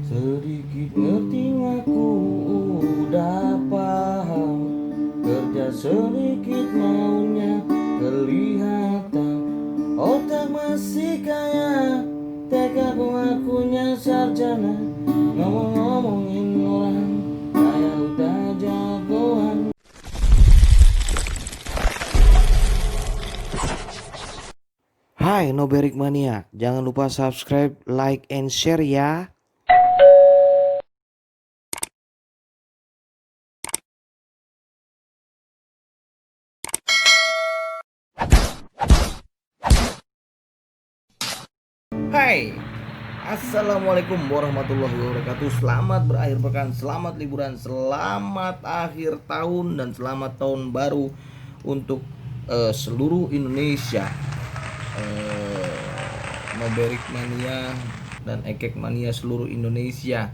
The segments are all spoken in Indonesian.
Sedikit ngerti ngaku udah paham, kerja sedikit maunya kelihatan. Otak masih kaya, tekad ngakunya sarjana. Ngomong-ngomongin orang kayak udah jagoan. Hai Noberik Mania, jangan lupa subscribe, like, and share ya. Hai, assalamualaikum warahmatullahi wabarakatuh. Selamat berakhir pekan, selamat liburan, selamat akhir tahun, dan selamat tahun baru untuk seluruh Indonesia. Noberik Mania dan Ekek Mania seluruh Indonesia.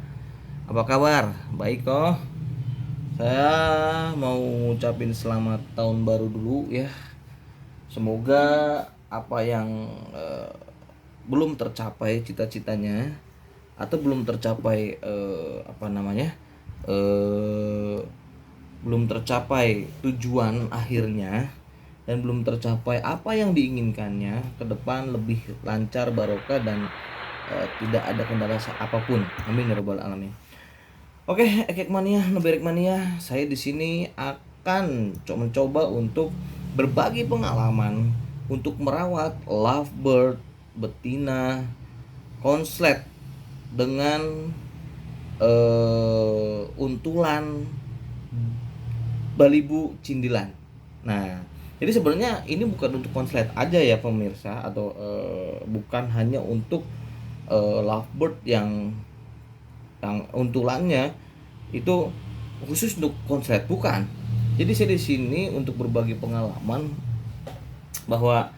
Apa kabar? Baik kok. Saya mau ngucapin selamat tahun baru dulu ya. Semoga apa yang belum tercapai cita-citanya atau belum tercapai belum tercapai tujuan akhirnya, dan belum tercapai apa yang diinginkannya, ke depan lebih lancar, barokah, dan tidak ada kendala apapun. Amin ya rabbal alamin. Oke, Ekek Mania, Noberik Mania, saya di sini akan mencoba untuk berbagi pengalaman untuk merawat lovebird betina konslet dengan untulan balibu cindilan. Nah, jadi sebenarnya ini bukan untuk konslet aja ya pemirsa, atau bukan hanya untuk lovebird yang untulannya itu khusus untuk konslet, bukan. Jadi saya di sini untuk berbagi pengalaman bahwa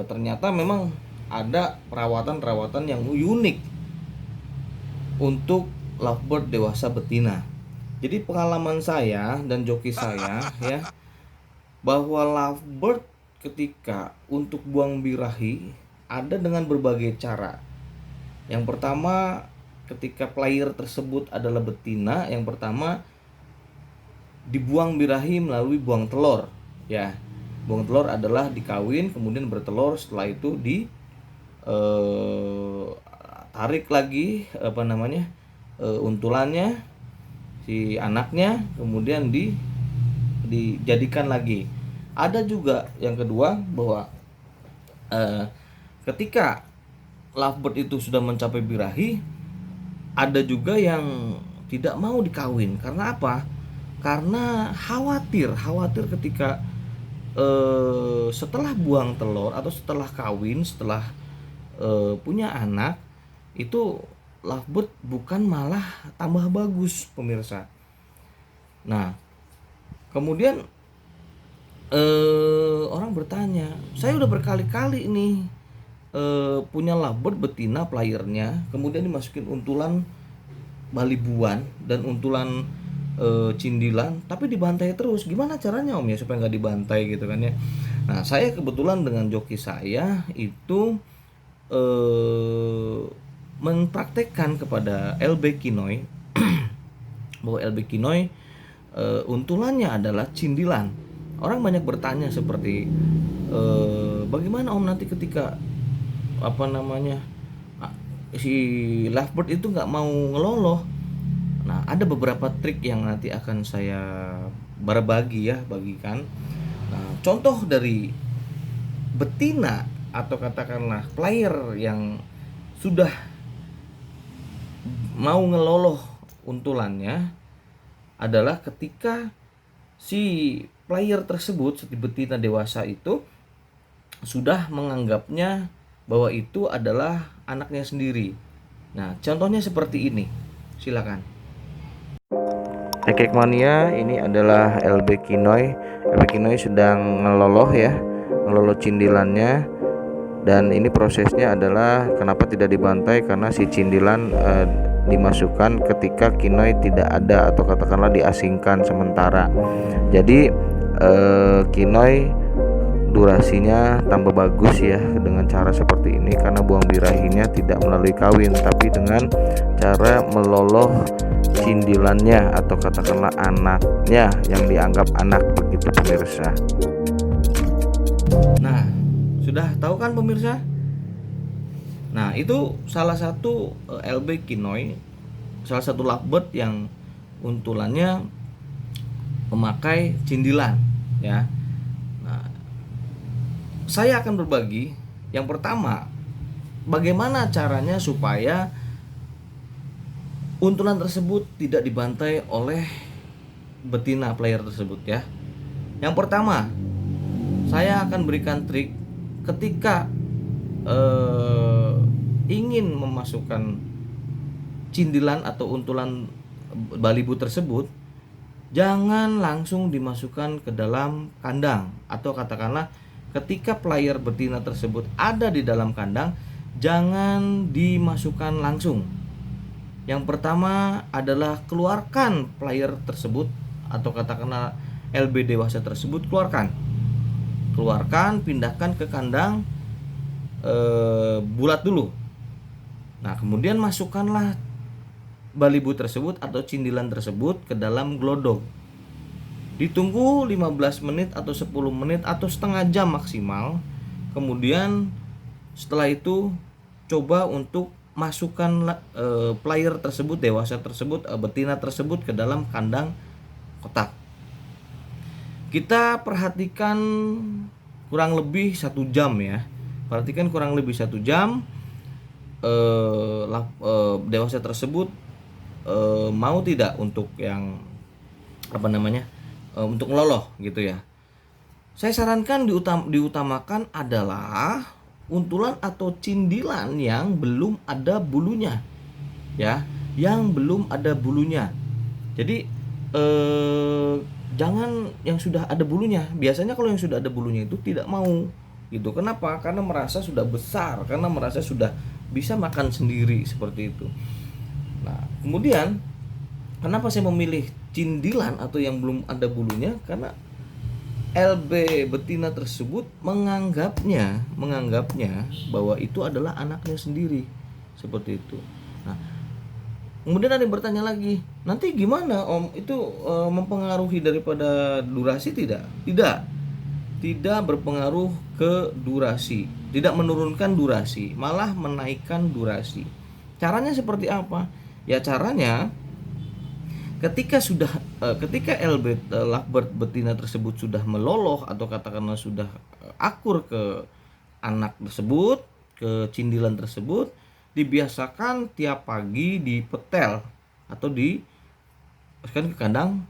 ternyata memang ada perawatan yang unik untuk lovebird dewasa betina. Jadi pengalaman saya dan joki saya ya, bahwa lovebird ketika untuk buang birahi ada dengan berbagai cara. Yang pertama, ketika player tersebut adalah betina, yang pertama dibuang birahi melalui buang telur ya. Buang telur adalah dikawin kemudian bertelur, setelah itu tarik lagi untulannya si anaknya, kemudian dijadikan lagi. Ada juga yang kedua bahwa ketika lovebird itu sudah mencapai birahi, ada juga yang tidak mau dikawin. Karena apa? Karena khawatir ketika setelah buang telur atau setelah kawin, setelah punya anak, itu lovebird bukan malah tambah bagus pemirsa. Nah, kemudian orang bertanya, saya udah berkali-kali nih punya lovebird betina playernya, kemudian dimasukin untulan balibuan dan untulan cindilan, tapi dibantai terus. Gimana caranya om ya supaya nggak dibantai gitu kan ya? Nah, saya kebetulan dengan joki saya itu mempraktekkan kepada LB Kinoy bahwa LB Kinoy untulannya adalah cindilan. Orang banyak bertanya seperti bagaimana om nanti ketika si lovebird itu nggak mau ngeloloh. Nah, ada beberapa trik yang nanti akan saya bagikan. Nah, contoh dari betina atau katakanlah player yang sudah mau ngeloloh untulannya adalah ketika si player tersebut, si betina dewasa itu sudah menganggapnya bahwa itu adalah anaknya sendiri. Nah, contohnya seperti ini. Silakan. Ekek Mania, ini adalah LB Kinoy. LB Kinoy sedang ngeloloh ya, ngeloloh cindilannya. Dan ini prosesnya adalah kenapa tidak dibantai, karena si cindilan dimasukkan ketika Kinoy tidak ada atau katakanlah diasingkan sementara. Jadi Kinoy durasinya tambah bagus ya dengan cara seperti ini, karena buang birahinya tidak melalui kawin tapi dengan cara meloloh cindilannya atau katakanlah anaknya yang dianggap anak, begitu pemirsa. Nah, sudah tahu kan pemirsa? Nah, itu salah satu LB Kinoy, salah satu lovebird yang untulannya memakai cindilan ya. Nah, saya akan berbagi yang pertama, bagaimana caranya supaya untulan tersebut tidak dibantai oleh betina player tersebut ya. Yang pertama, saya akan berikan trik ketika ingin memasukkan cindilan atau untulan balibu tersebut, jangan langsung dimasukkan ke dalam kandang, atau katakanlah ketika player betina tersebut ada di dalam kandang, jangan dimasukkan langsung. Yang pertama adalah keluarkan player tersebut atau katakanlah LB dewasa tersebut, keluarkan, pindahkan ke kandang bulat dulu. Nah, kemudian masukkanlah balibu tersebut atau cindilan tersebut ke dalam glodok. Ditunggu 15 menit atau 10 menit atau setengah jam maksimal. Kemudian setelah itu coba untuk masukkan player tersebut, dewasa tersebut, betina tersebut ke dalam kandang kotak. Kita perhatikan kurang lebih 1 jam ya. Perhatikan kurang lebih 1 jam dewasa tersebut mau tidak untuk yang untuk ngeloloh gitu ya. Saya sarankan diutamakan adalah untulan atau cindilan yang belum ada bulunya ya, yang belum ada bulunya. Jadi jangan yang sudah ada bulunya. Biasanya kalau yang sudah ada bulunya itu tidak mau gitu. Kenapa? Karena merasa sudah besar, karena merasa sudah bisa makan sendiri seperti itu. Nah, kemudian kenapa saya memilih cindilan atau yang belum ada bulunya? Karena LB betina tersebut menganggapnya bahwa itu adalah anaknya sendiri, seperti itu. Nah, kemudian ada yang bertanya lagi, nanti gimana Om, itu mempengaruhi daripada durasi? Tidak berpengaruh ke durasi, tidak menurunkan durasi, malah menaikkan durasi. Caranya seperti apa? Ya caranya ketika LB lovebird betina tersebut sudah meloloh atau katakanlah sudah akur ke anak tersebut, ke cindilan tersebut, dibiasakan tiap pagi dipetel atau dimasukkan ke kandang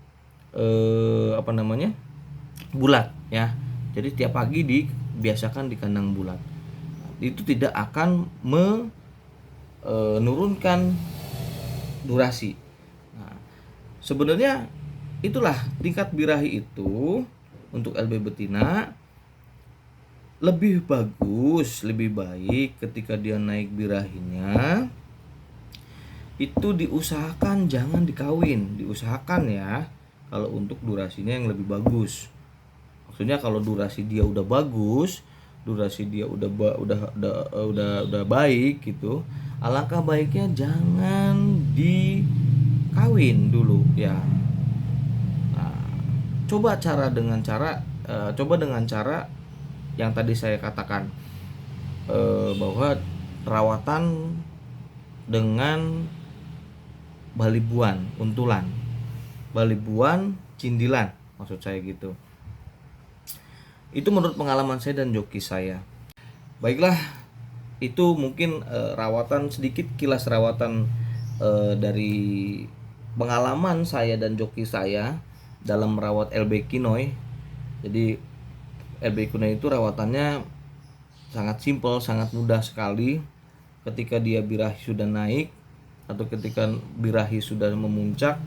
bulat ya. Jadi tiap pagi dibiasakan di kandang bulat. Itu tidak akan menurunkan durasi. Nah, sebenarnya itulah tingkat birahi itu untuk LB betina lebih bagus, lebih baik ketika dia naik birahinya itu diusahakan jangan dikawin, diusahakan ya kalau untuk durasinya yang lebih bagus. Maksudnya kalau durasi dia udah bagus, durasi dia udah baik gitu, alangkah baiknya jangan dikawin dulu ya. Nah, coba dengan cara yang tadi saya katakan, bahwa perawatan dengan balibuan untulan, balibuan cindilan maksud saya gitu. Itu menurut pengalaman saya dan joki saya. Baiklah, itu mungkin sedikit kilas rawatan dari pengalaman saya dan joki saya dalam merawat LB Kinoy. Jadi LB Kinoy itu rawatannya sangat simpel, sangat mudah sekali. Ketika dia birahi sudah naik atau ketika birahi sudah memuncak,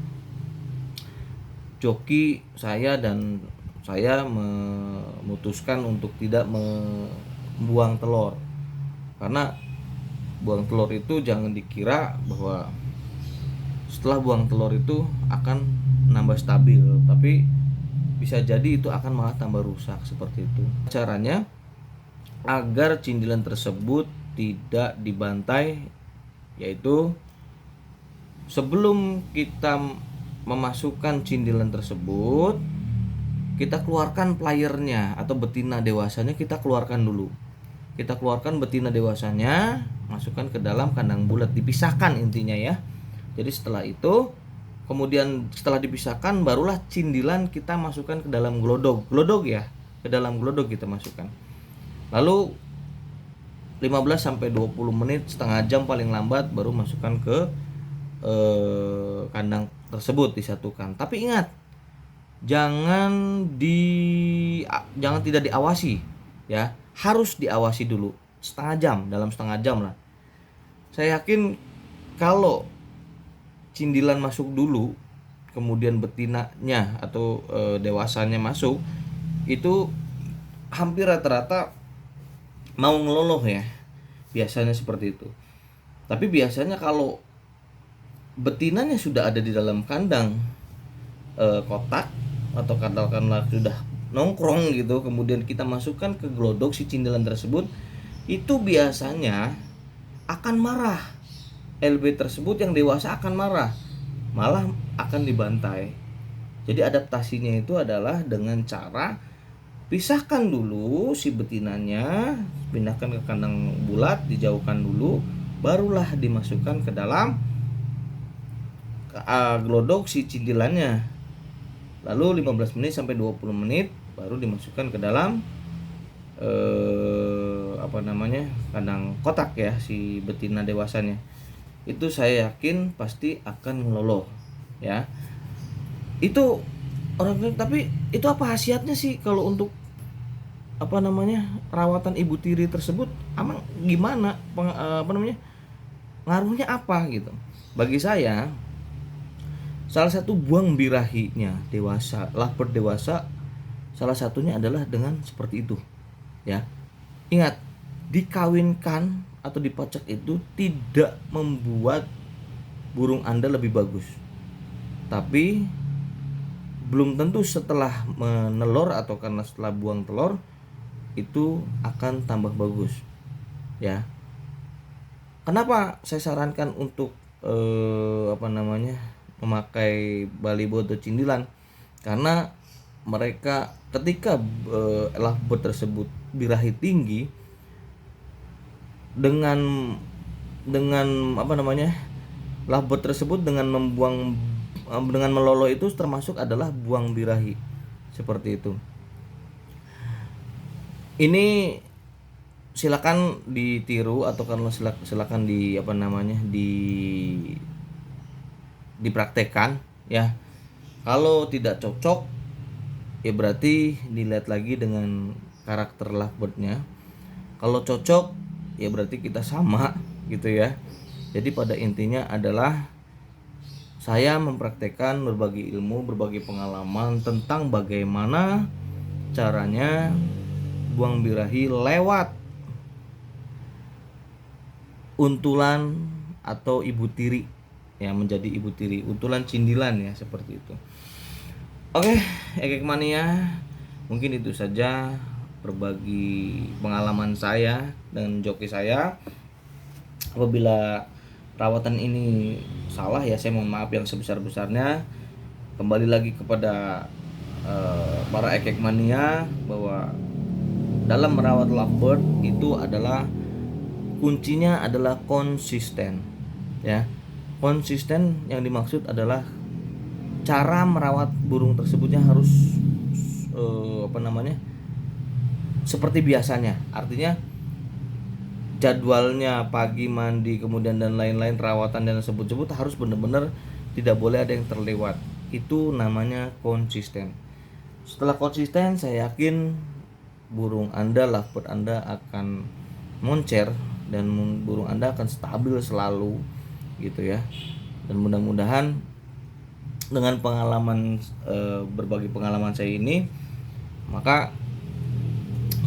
joki saya dan saya memutuskan untuk tidak membuang telur. Karena buang telur itu jangan dikira bahwa setelah buang telur itu akan nambah stabil, tapi bisa jadi itu akan malah tambah rusak seperti itu. Caranya agar cindilan tersebut tidak dibantai, yaitu sebelum kita memasukkan cindilan tersebut, kita keluarkan playernya atau betina dewasanya, kita keluarkan dulu. Kita keluarkan betina dewasanya, masukkan ke dalam kandang bulat, dipisahkan intinya ya. Jadi setelah itu, kemudian setelah dipisahkan, barulah cindilan kita masukkan ke dalam glodok ya, ke dalam glodok kita masukkan. Lalu 15 sampai 20 menit, setengah jam paling lambat, baru masukkan ke kandang tersebut, disatukan. Tapi ingat, jangan tidak diawasi ya, harus diawasi dulu dalam setengah jam lah. Saya yakin kalau cindilan masuk dulu, kemudian betinanya atau dewasanya masuk, itu hampir rata-rata mau ngeloloh ya, biasanya seperti itu. Tapi biasanya kalau betinanya sudah ada di dalam kandang kotak, atau katakanlah sudah nongkrong gitu, kemudian kita masukkan ke glodok si cindilan tersebut, itu biasanya akan marah. LB tersebut yang dewasa akan marah, malah akan dibantai. Jadi adaptasinya itu adalah dengan cara pisahkan dulu si betinanya, pindahkan ke kandang bulat, dijauhkan dulu, barulah dimasukkan ke dalam glodok si cindilannya. Lalu 15 menit sampai 20 menit baru dimasukkan ke dalam kandang kotak ya, si betina dewasanya. Itu saya yakin pasti akan ngeloloh ya. Itu orang bilang, tapi itu apa khasiatnya sih kalau untuk perawatan ibu tiri tersebut? Emang gimana ngaruhnya apa gitu? Bagi saya, salah satu buang birahinya dewasa, lovebird dewasa, salah satunya adalah dengan seperti itu ya. Ingat, dikawinkan atau dipacak itu tidak membuat burung Anda lebih bagus, tapi belum tentu setelah menelur atau karena setelah buang telur itu akan tambah bagus ya. Kenapa saya sarankan untuk memakai balibo atau cindilan? Karena mereka ketika lovebird tersebut birahi tinggi, dengan lovebird tersebut dengan melolo itu termasuk adalah buang birahi, seperti itu. Ini silakan ditiru atau silakan dipraktekkan ya. Kalau tidak cocok ya berarti dilihat lagi dengan karakter lovebirdnya. Kalau cocok ya berarti kita sama gitu ya. Jadi pada intinya adalah saya mempraktekkan berbagi ilmu, berbagi pengalaman tentang bagaimana caranya buang birahi lewat untulan atau ibu tiri ya, menjadi ibu tiri, untulan cindilan ya, seperti itu. Oke, Ekek Mania, mungkin itu saja berbagi pengalaman saya dan joki saya. Apabila perawatan ini salah ya saya mohon maaf yang sebesar-besarnya. Kembali lagi kepada para Ekek Mania, bahwa dalam merawat lovebird itu adalah kuncinya adalah konsisten ya. Konsisten yang dimaksud adalah cara merawat burung tersebutnya harus seperti biasanya. Artinya jadwalnya pagi mandi kemudian dan lain-lain, perawatan dan sebut-sebut harus benar-benar tidak boleh ada yang terlewat. Itu namanya konsisten. Setelah konsisten, saya yakin burung Anda, lovebird Anda akan moncer dan burung Anda akan stabil selalu gitu ya. Dan mudah-mudahan dengan pengalaman berbagi pengalaman saya ini, maka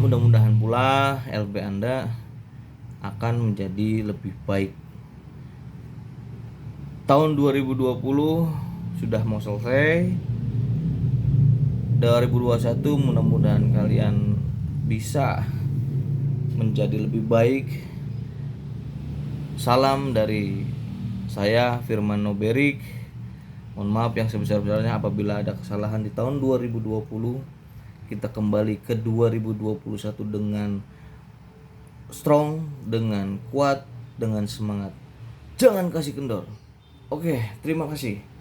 mudah-mudahan pula LB Anda akan menjadi lebih baik. Tahun 2020 sudah mau selesai. 2021 mudah-mudahan kalian bisa menjadi lebih baik. Salam dari saya Firman Noberik. Mohon maaf yang sebesar-besarnya apabila ada kesalahan di tahun 2020. Kita kembali ke 2021 dengan strong, dengan kuat, dengan semangat. Jangan kasih kendor. Oke, terima kasih.